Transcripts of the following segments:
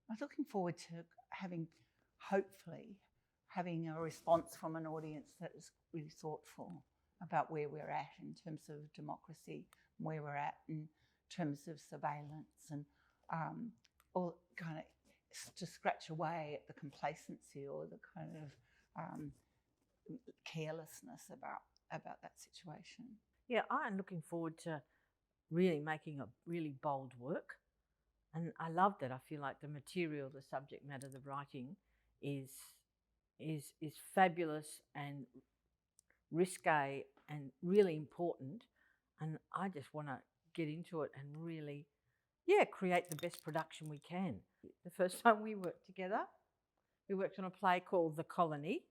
I'm looking forward to hopefully having a response from an audience that is really thoughtful about where we're at in terms of democracy, where we're at in terms of surveillance, and all kind of to scratch away at the complacency or the kind of carelessness about that situation. Yeah, I'm looking forward to really making a really bold work. And I love that. I feel like the material, the subject matter, the writing is fabulous and risque and really important. And I just want to get into it and really, create the best production we can. The first time we worked together, we worked on a play called The Colony.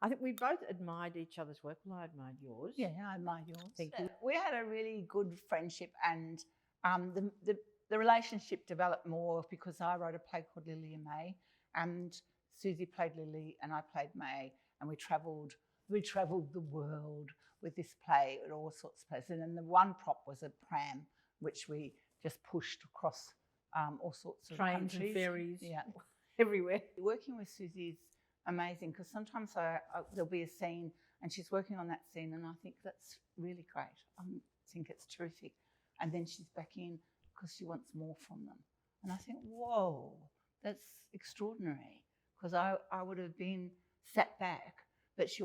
I think we both admired each other's work. Well, I admired yours. Yeah, I admired yours. Thank you. We had a really good friendship, and the relationship developed more because I wrote a play called Lily and May, and Susie played Lily and I played May, and we travelled the world with this play at all sorts of places. And then the one prop was a pram, which we just pushed across all sorts of trains countries. And ferries, yeah, everywhere. Working with Susie is amazing because sometimes there'll be a scene and she's working on that scene and I think that's really great. I think it's terrific. And then she's back in because she wants more from them. And I think, whoa, that's extraordinary, because I would have been sat back, but she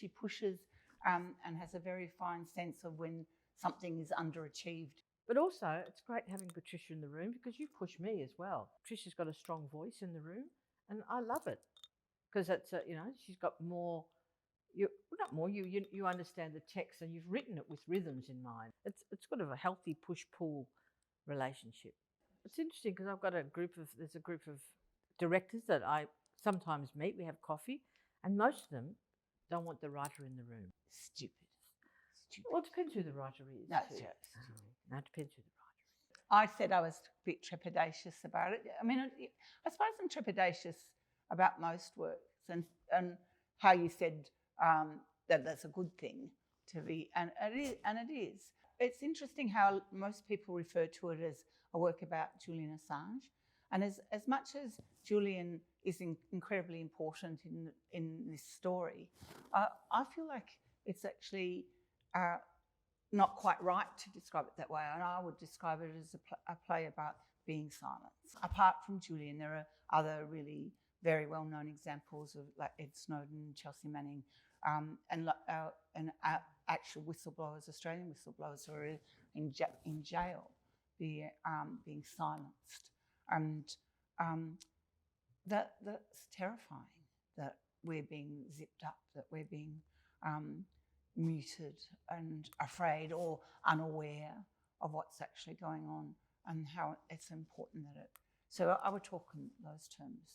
pushes and has a very fine sense of when something is underachieved. But also, it's great having Patricia in the room because you push me as well. Patricia's got a strong voice in the room, and I love it because it's she's got more. You understand the text and you've written it with rhythms in mind. It's sort of a healthy push-pull relationship. It's interesting because there's a group of directors that I sometimes meet. We have coffee, and most of them don't want the writer in the room. Stupid. Well, it depends who the writer is. No, No, it depends who the writer is. I said I was a bit trepidatious about it. I mean, I suppose I'm trepidatious about most works, and how you said that that's a good thing to be, and it is. It's interesting how most people refer to it as a work about Julian Assange, and as much as Julian is incredibly important in this story, I feel like it's actually not quite right to describe it that way, and I would describe it as a play about being silenced. Apart from Julian, there are other really very well-known examples of like Ed Snowden, Chelsea Manning, and actual whistleblowers, Australian whistleblowers who are in jail, being silenced, and that's terrifying. That we're being zipped up, that we're being muted and afraid or unaware of what's actually going on, and how it's important that it. So I would talk in those terms.